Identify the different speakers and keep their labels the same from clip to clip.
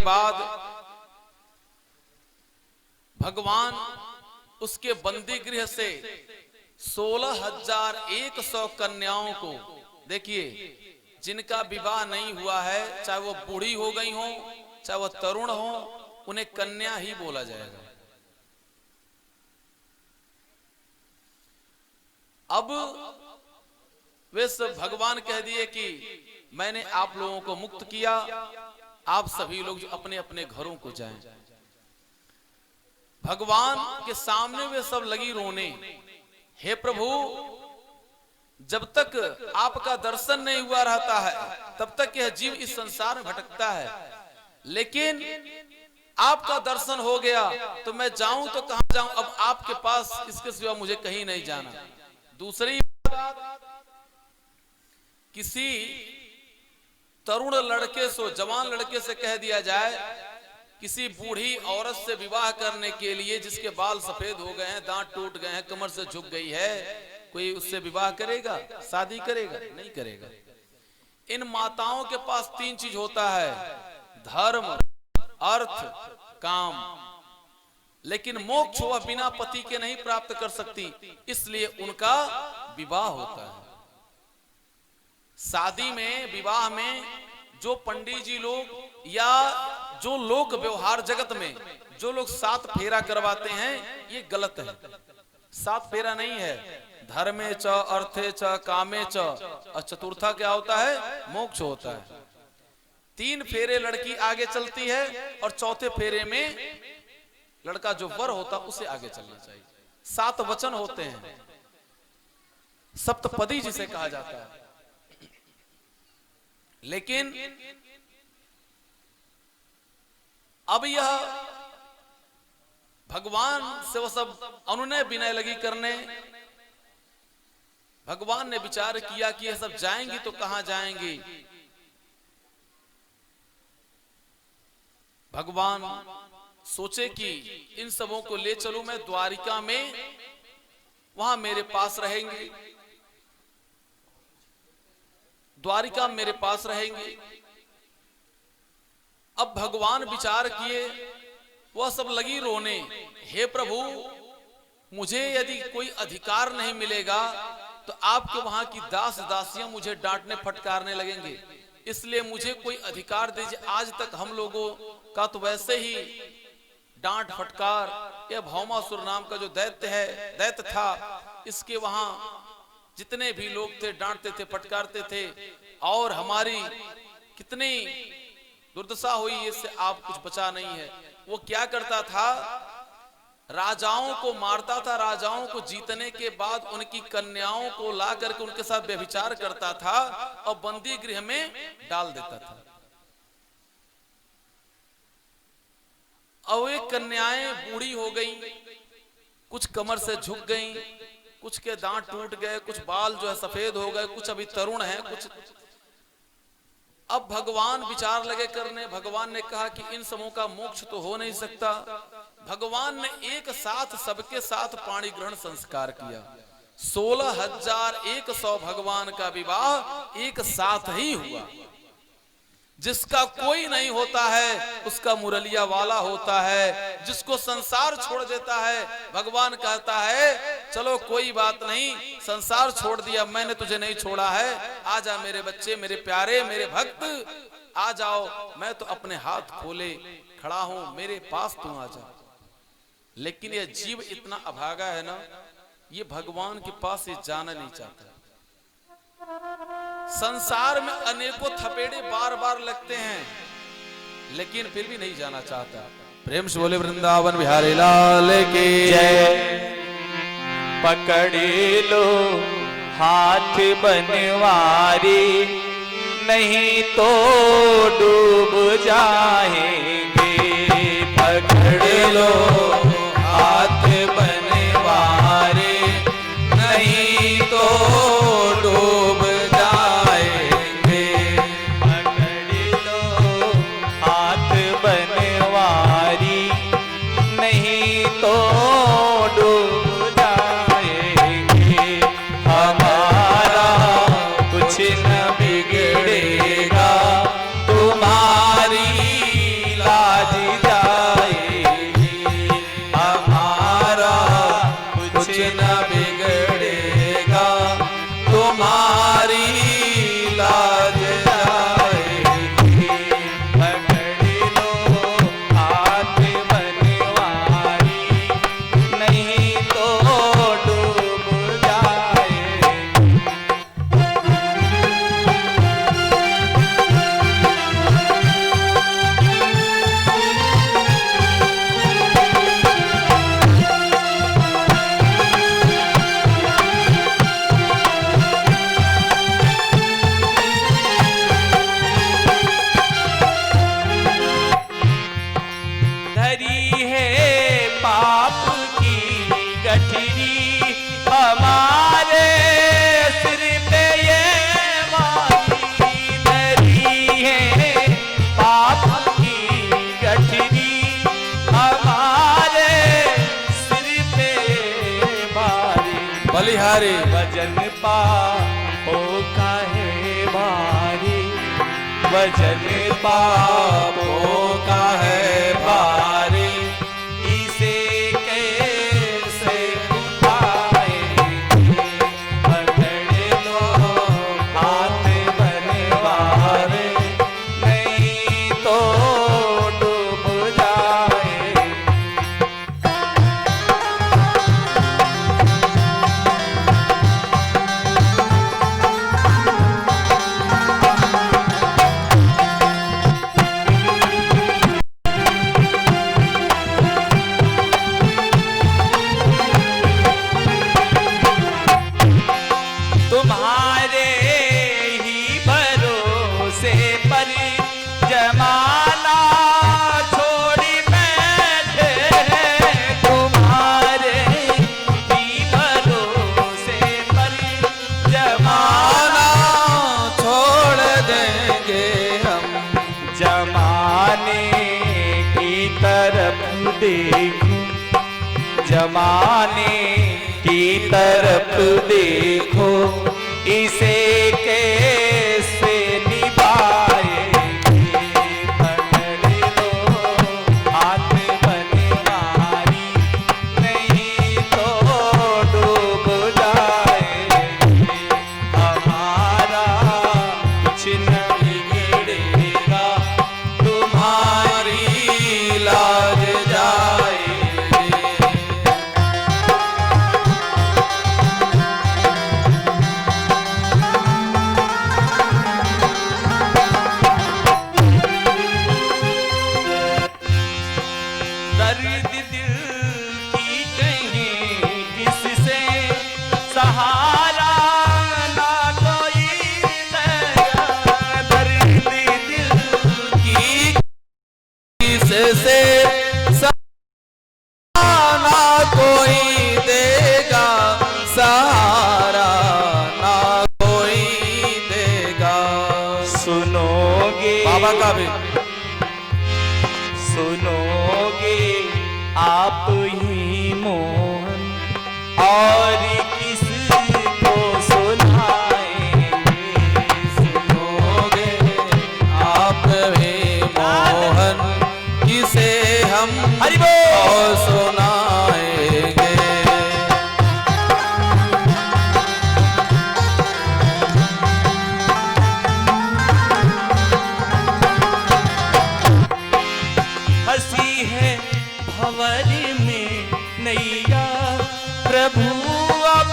Speaker 1: के बाद भगवान उसके बंदी गृह से 16,100 कन्याओं को, देखिए जिनका विवाह नहीं हुआ है, चाहे वो बूढ़ी हो गई हो चाहे वो तरुण हो, उन्हें कन्या ही बोला जाएगा। अब वे सब भगवान कह दिए कि मैंने आप लोगों को मुक्त किया, आप सभी लोग अपने अपने घरों को जाएं। भगवान के सामने वे सब लगी रोने, हे प्रभु, जब तक आपका दर्शन नहीं हुआ रहता है तब तक यह जीव इस संसार में भटकता है, लेकिन आपका दर्शन हो गया तो मैं जाऊं तो कहां जाऊं, अब आपके पास इसके सिवा मुझे कहीं नहीं जाना। दूसरी बात, किसी तरुण लड़के से, जवान लड़के से कह दिया जाए किसी बूढ़ी औरत से विवाह करने के लिए जिसके बाल सफेद हो गए हैं, दांत टूट गए हैं, कमर से झुक गई है, कोई उससे विवाह करेगा, शादी करेगा? नहीं करेगा। इन माताओं के पास 3 चीज होता है, धर्म, अर्थ, काम, लेकिन मोक्ष वह बिना पति के नहीं प्राप्त कर सकती, इसलिए उनका विवाह होता है। शादी में, विवाह में जो पंडित जी लोग या जो लोग व्यवहार जगत में जो लोग 7 फेरा करवाते हैं, ये गलत है। 7 फेरा नहीं है, धर्मे च, अर्थे च, कामे च, और चतुर्था क्या होता है? मोक्ष होता है। 3 फेरे लड़की आगे चलती है और चौथे फेरे में लड़का जो वर होता उसे आगे चलना चाहिए। 7 वचन होते हैं, सप्तपदी जिसे कहा जाता है। लेकिन अब यह भगवान से वो सब अनुनय विनय लगी करने। भगवान ने विचार किया कि ये सब जाएंगी तो कहां जाएंगी। भगवान सोचे कि इन सबों को ले चलूं मैं द्वारिका में, वहां मेरे पास रहेंगे, द्वारिका मेरे पास रहेंगे। अब भगवान विचार किए, वह सब लगी रोने, हे प्रभु, मुझे यदि कोई अधिकार नहीं मिलेगा तो आपके वहां की दास दासियां मुझे डांटने फटकारने लगेंगे, इसलिए मुझे कोई अधिकार दीजिए। आज तक हम लोगों का तो वैसे ही डांट फटकार, यह भौमासुर नाम का जो दैत्य था, इसके वहां जितने भी लोग थे डांटते थे, फटकारते थे, और हमारी कितनी दुर्दशा हुई, इससे आप कुछ बचा नहीं है। वो क्या करता था? राजाओं को मारता था, राजाओं को जीतने के बाद उनकी कन्याओं को ला करके उनके साथ व्यभिचार करता था और बंदी गृह में डाल देता था। और वे कन्याएं बूढ़ी हो गई, कुछ कमर से झुक गई, कुछ के दांत टूट गए, कुछ बाल जो है सफेद हो गए, कुछ अभी तरुण हैं, कुछ। अब भगवान विचार लगे करने। भगवान ने कहा कि इन सबों का मोक्ष तो हो नहीं सकता। भगवान ने एक साथ सबके साथ पाणी ग्रहण संस्कार किया। 16,100 भगवान का विवाह एक साथ ही हुआ। जिसका कोई नहीं होता है उसका मुरलिया वाला होता है। जिसको संसार छोड़ देता है, भगवान कहता है चलो कोई बात नहीं, संसार छोड़ दिया, मैंने तुझे नहीं छोड़ा है, आ जा मेरे बच्चे, मेरे प्यारे, मेरे भक्त, आ जाओ, मैं तो अपने हाथ खोले खड़ा हूं, मेरे पास तुम आ जा। लेकिन यह जीव इतना अभागा है ना, ये भगवान के पास ये जाना नहीं चाहता। संसार में अनेकों थपेड़े बार बार लगते हैं, लेकिन फिर भी नहीं जाना चाहता। प्रेम से बोले वृंदावन बिहारी लाल की जय।
Speaker 2: पकड़ लो हाथ बनवारी, नहीं तो डूब जाएंगे। पकड़ लो हाथ बनवारी, नहीं तो डूब जाएंगे। पकड़ लो हाथ बनवारी, नहीं तो डूब जाएंगे। हमारा कुछ न बिगड़ेगा, तुम्हारी
Speaker 1: बलिहारी
Speaker 2: वजन पापो काहे भारी, वजन पापो
Speaker 1: का है भारी,
Speaker 2: इसे कैसे उठाएंगे, पकड़ लो हाथ बनवारे, नहीं तो डूब जाए। तुम्हारे ही भरोसे पर जमाना छोड़ी बैठे हैं, तुम्हारे ही भरोसे पर जमाना
Speaker 1: आना छोड़ देंगे हम,
Speaker 2: जमाने की तरफ देखो, जमाने की तरफ देखो, इसे कैसे निभाएंगे, पकड़ लो हाथ बनवारी, नहीं तो डूब जाएंगे, हमारा कुछ न बिगड़ेगा,
Speaker 1: तुम्हारी लाज जाएगी।
Speaker 2: दर्द दिल की कहीं किससे सहारा ना कोई दया, दर्द दिल
Speaker 1: की से ना कोई देगा सहारा, ना कोई देगा।
Speaker 2: सुनोगे
Speaker 1: बाबा का भी
Speaker 2: सुनोगे आप ही मोहन, और किसको सुनाएंगे,
Speaker 1: सुनोगे आप भी मोहन, किसे हम
Speaker 2: हरि बोल।
Speaker 1: और सुनाएंगे।
Speaker 2: हंसी है भंवर में नैया, प्रभु अब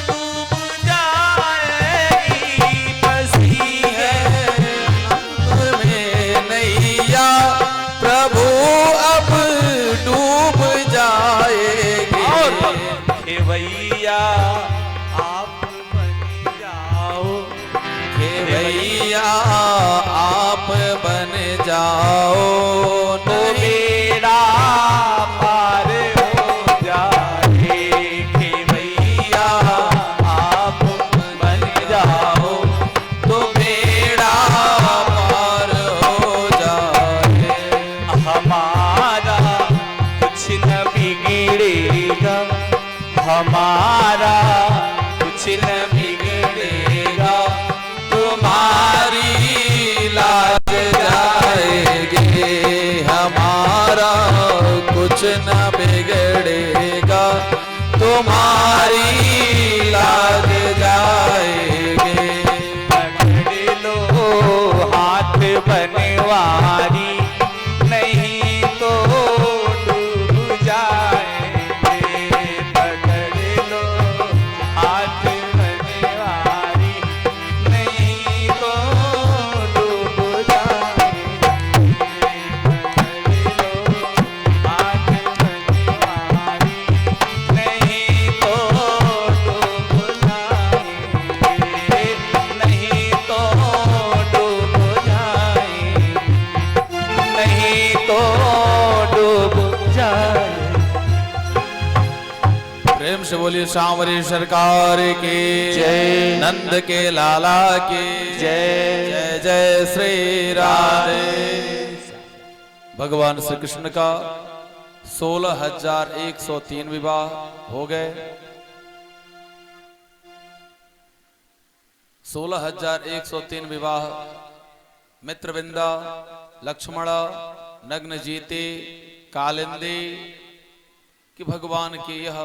Speaker 2: डूब जाएगी, हंसी है
Speaker 1: अंबर में नैया, प्रभु अब डूब जाएगी।
Speaker 2: खेवैया आप बन जाओ,
Speaker 1: भैया आप बन जाओ,
Speaker 2: तो बेड़ा पार हो जाए, खेवैया आप बन जाओ,
Speaker 1: तो बेड़ा पार हो जाए।
Speaker 2: हमारा कुछ न बिगड़ेगा, हमारा कुछ न बिगड़ेगा,
Speaker 1: तुम्हारी लाज जाएगी, हमारा कुछ न बिगड़ेगा, तुम्हारी लाज जाएगी।
Speaker 2: पकड़ लो हाथ बनवारी, नहीं तो डूब जाएंगे, पकड़ लो हाथ बनवारी, नहीं तो डूब जाएंगे, पकड़ लो हाथ बनवारी, नहीं तो डूब जाएंगे, नहीं तो डूब जाएंगे, नहीं तो डूब जाए।
Speaker 1: प्रेम से बोलिए सांवरी सरकार की
Speaker 2: जय।
Speaker 1: नंद के लाला की
Speaker 2: जय।
Speaker 1: जय जय श्री राधे। भगवान श्री कृष्ण का 16,103 विवाह हो गए। 16,103 विवाह मित्रविंदा, लक्ष्मणा, नग्न जीते, कालिंदी कि भगवान के यह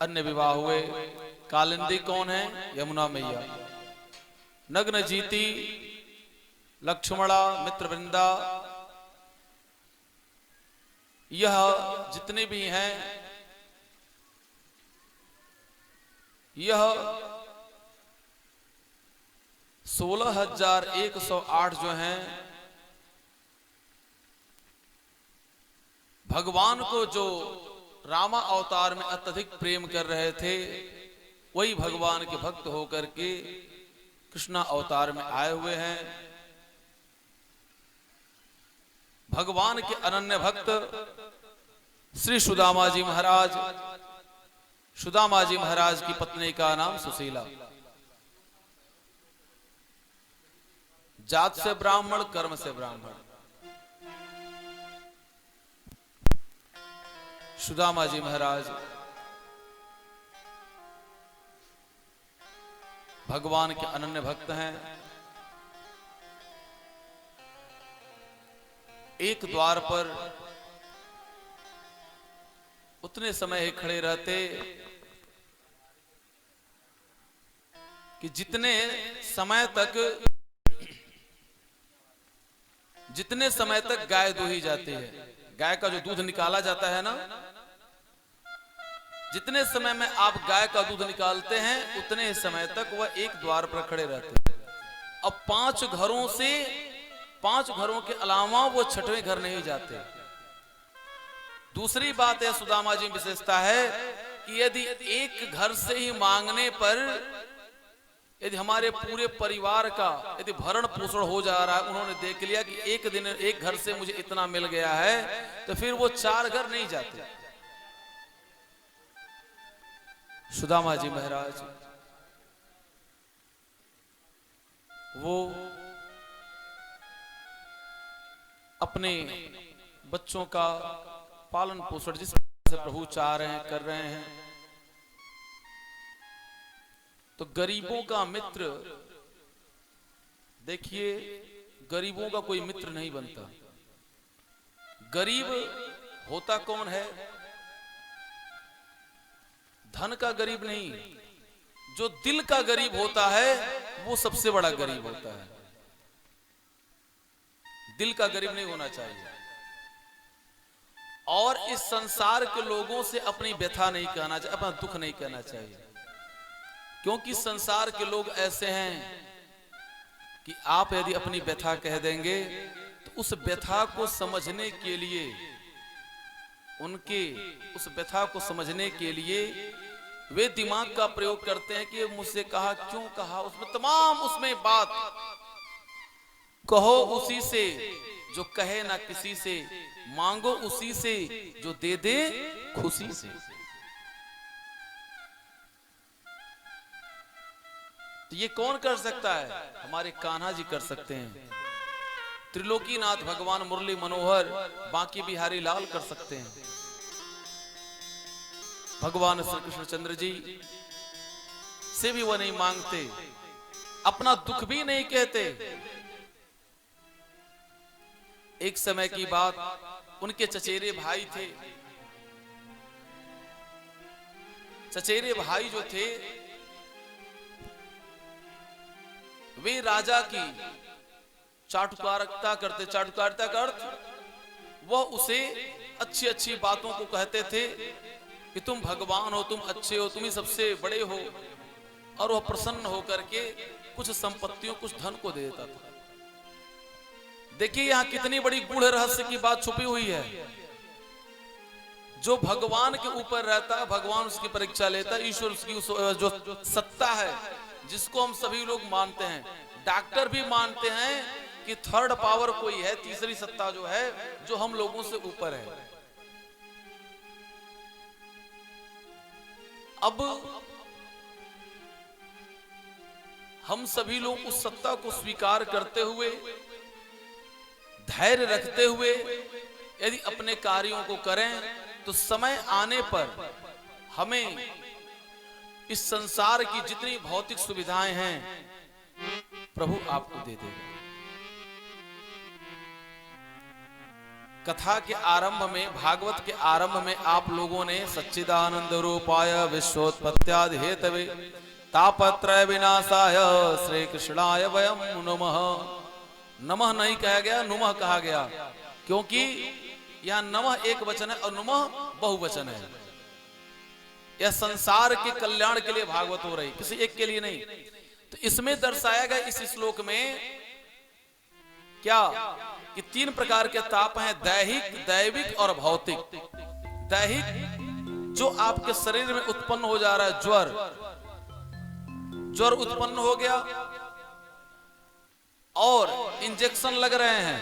Speaker 1: अन्य विवाह हुए। कालिंदी कौन है? यमुना मैया। नग्न जीती, लक्ष्मणा, मित्रवृंदा, यह जितने भी हैं यह 16,108 जो हैं भगवान को जो रामा अवतार में अत्यधिक प्रेम कर रहे थे, वही भगवान के भक्त होकर के कृष्णा अवतार में आए हुए हैं। भगवान के अनन्य भक्त श्री सुदामा जी महाराज, सुदामा जी महाराज की पत्नी का नाम सुशीला। जात से ब्राह्मण, कर्म से ब्राह्मण। सुदामा जी महाराज भगवान के अनन्य भक्त हैं। एक द्वार पर उतने समय ही खड़े रहते कि जितने समय तक गाय दुही जाती है, गाय का जो दूध निकाला जाता है ना, जितने समय में आप गाय का दूध निकालते हैं उतने समय तक वह एक द्वार पर खड़े रहते हैं। अब 5 घरों के अलावा वो 6वें घर नहीं जाते। दूसरी बात है सुदामा जी विशेषता है कि यदि एक घर से ही मांगने पर यदि हमारे पूरे परिवार का यदि भरण पोषण हो जा रहा है, उन्होंने देख लिया कि एक दिन एक घर से मुझे इतना मिल गया है, तो फिर वो 4 घर नहीं जाते। सुदामा जी महाराज वो अपने बच्चों का पालन पोषण जिस से प्रभु चाह रहे हैं, कर रहे हैं, तो गरीबों का मित्र, देखिए गरीबों का कोई मित्र नहीं बनता। गरीब होता कौन है? धन का गरीब नहीं, जो दिल का गरीब होता है वो सबसे बड़ा गरीब होता है। दिल का गरीब नहीं होना चाहिए। और इस संसार के लोगों से अपनी व्यथा नहीं कहना चाहिए, अपना दुख नहीं कहना चाहिए, क्योंकि संसार के लोग ऐसे हैं कि आप यदि अपनी व्यथा कह देंगे तो उस व्यथा को समझने के लिए, उनके उस व्यथा को समझने के लिए वे दिमाग का प्रयोग करते हैं कि मुझसे कहा, क्यों कहा, उसमें तमाम उसमें बात कहो उसी से जो कहे ना किसी से, मांगो उसी से जो दे दे खुशी से। तो ये कौन कर सकता है? हमारे कान्हा जी कर सकते हैं। त्रिलोकीनाथ भगवान मुरली मनोहर बांकी बिहारी लाल कर सकते हैं। भगवान श्री कृष्णचंद्र जी से भी वह नहीं मांगते, अपना दुख भी नहीं कहते। एक समय की बात, उनके चचेरे भाई थे। चचेरे भाई जो थे वे राजा की चाटुकारिता करते। चाटुकारिता का अर्थ वह उसे अच्छी अच्छी बातों को कहते थे कि तुम भगवान हो, तुम अच्छे हो, तुम ही सबसे बड़े हो, और वह प्रसन्न होकर के कुछ संपत्तियों, कुछ धन को दे देता था। देखिए यहां कितनी बड़ी गूढ़ रहस्य की बात छुपी हुई है। जो भगवान के ऊपर रहता है, भगवान उसकी परीक्षा लेता है। ईश्वर उसकी जो सत्ता है, जिसको हम सभी लोग मानते हैं, डॉक्टर भी मानते हैं कि थर्ड पावर कोई है, तीसरी सत्ता जो है, जो हम लोगों से ऊपर है। अब हम सभी लोग उस सत्ता को स्वीकार करते हुए, धैर्य रखते हुए यदि अपने कार्यों को करें, तो समय आने पर हमें इस संसार की जितनी भौतिक सुविधाएं हैं प्रभु आपको दे देगा। कथा के आरंभ में, भागवत के आरंभ में आप लोगों ने सच्चिदानंद रूपाय विश्वोत्पत्त्यादि हेतवे तापत्रय विनाशाय श्री कृष्णाय वयम नुमः। नमः नहीं कहा गया, नुमः कहा गया, क्योंकि यहां नमः एक वचन है और नुमः बहुवचन है। यह संसार के कल्याण के लिए भागवत हो रही, किसी एक के लिए नहीं। तो इसमें दर्शाया गया इस श्लोक में क्या कि 3 प्रकार के ताप हैं, दैहिक, दैविक और भौतिक। दैहिक जो आपके शरीर में उत्पन्न हो जा रहा है, ज्वर उत्पन्न हो गया और इंजेक्शन लग रहे हैं,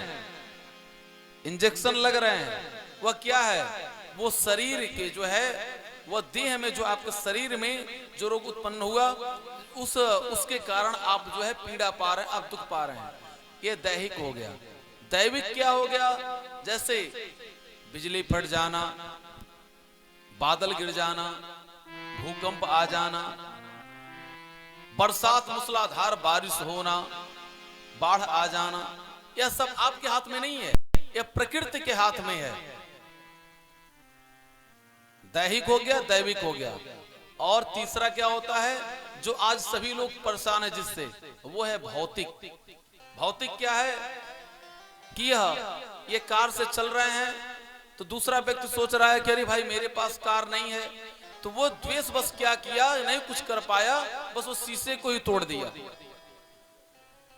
Speaker 1: इंजेक्शन लग रहे हैं, वह क्या है? वो शरीर के जो है, वह देह में जो आपके शरीर में जो रोग उत्पन्न हुआ उसके कारण आप जो है पीड़ा पा रहे हैं, आप दुख पा रहे हैं, ये दैहिक हो गया। दैविक क्या हो गया? जैसे बिजली फट जाना, बादल गिर जाना, भूकंप आ जाना, बरसात मूसलाधार बारिश होना, बाढ़ आ जाना, यह सब आपके हाथ में नहीं है, यह प्रकृति के हाथ में है। दैहिक हो गया, दैविक हो गया। और तीसरा क्या होता है जो आज सभी लोग परेशान है जिससे, वो है भौतिक। भौतिक क्या है कि ये कार से चल रहे हैं तो दूसरा व्यक्ति सोच रहा है कि अरे भाई मेरे पास कार नहीं है, तो वो द्वेष बस क्या किया, नहीं कुछ कर पाया, बस वो शीशे को ही तोड़ दिया।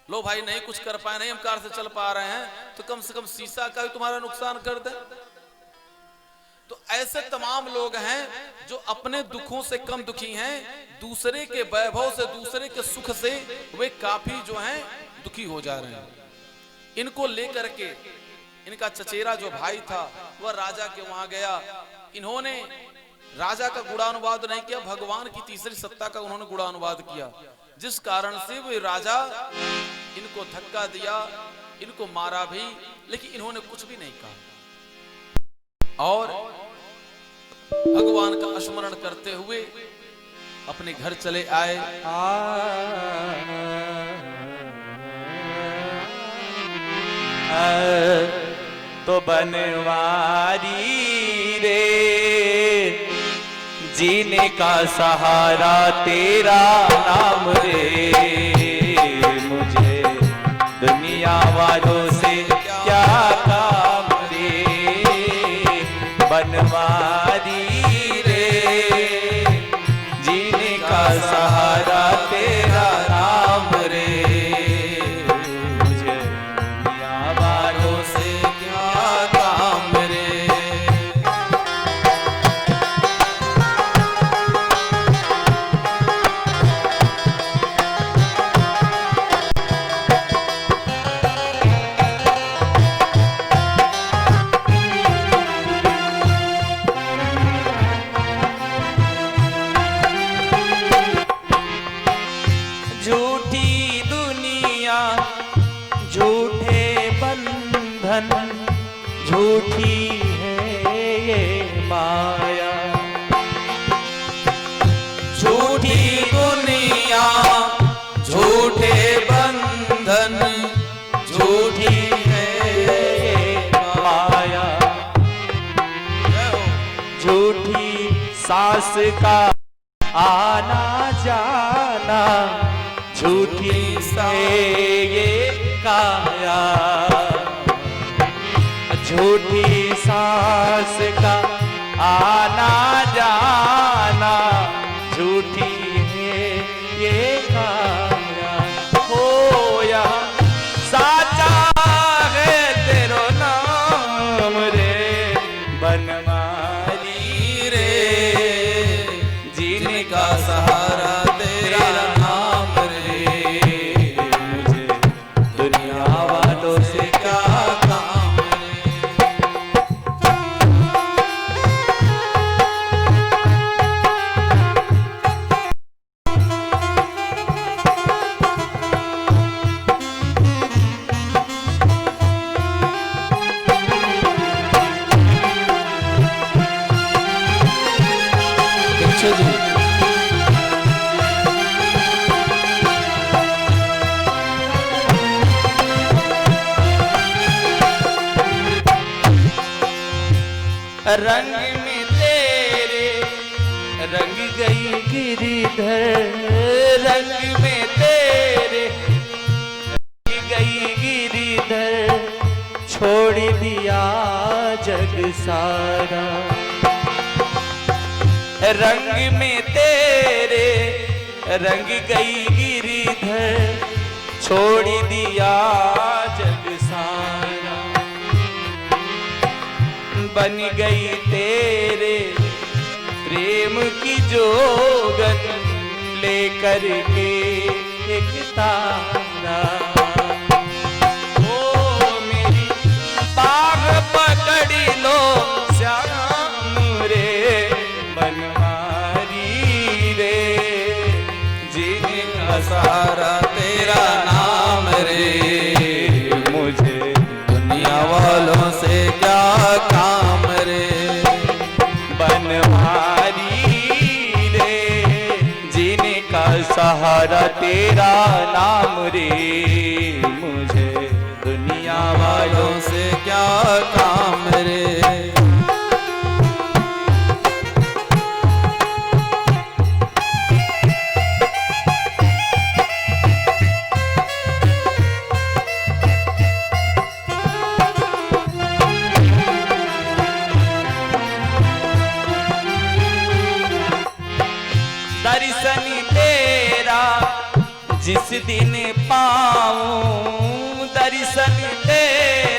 Speaker 1: लो भाई नहीं कुछ कर पाए, नहीं हम कार से चल पा रहे हैं, तो कम से कम शीशा का भी तुम्हारा नुकसान कर दे। तो ऐसे तमाम लोग हैं जो अपने दुखों से कम दुखी हैं, दूसरे के वैभव से, दूसरे के सुख से वे काफी जो हैं दुखी हो जा रहे हैं। इनको लेकर के इनका चचेरा जो भाई था वह राजा के वहां गया। इन्होंने राजा का गुणानुवाद नहीं किया, भगवान की तीसरी सत्ता का उन्होंने गुणानुवाद किया, जिस कारण से वे राजा इनको धक्का दिया, इनको मारा भी, लेकिन इन्होंने कुछ भी नहीं कहा और भगवान का स्मरण करते हुए अपने घर चले आए।
Speaker 2: तो बनवारी रे जीने का सहारा तेरा नाम रे, मुझे दुनिया वालों से क्या काम रे। बनवारी रे जीने का सहारा तेरा नाम रे, मुझे दुनिया वालों से क्या काम रे। झूठी दुनिया, झूठे बंधन, झूठी है ये माया।
Speaker 1: झूठी दुनिया, झूठे बंधन, झूठी है
Speaker 2: ये माया। झूठी सांस का आना जाना, झूठी से ये काया। झूठी सांस का आना जाना, झूठी है ये काया। होया साचा है तेरो नाम रे, बनवारी रे जीने का सहारा तेरा नाम रे, मुझे दुनिया वालों से क्या काम रे। रंग में तेरे रंग गई गिरिधर, रंग में तेरे रंग गई गिरिधर, छोड़ दिया जग सारा। रंग में तेरे रंग गई गिरिधर, छोड़ दिया जग सारा। बन गई तेरे प्रेम की जोगन, लेकर के एक तारा। ओ मेरी बाह पकड़ लो श्याम रे, बनवारी रे, जिनका
Speaker 1: सारा तेरा नाम रे,
Speaker 2: मुझे
Speaker 1: दुनिया वालों से क्या काम रे।
Speaker 2: बनवारी रे, जिनका सहारा तेरा नाम रे, मुझे दुनिया
Speaker 1: वालों से क्या काम रे।
Speaker 2: दर्शन तेरा जिस दिन पाऊं, दर्शन तेरा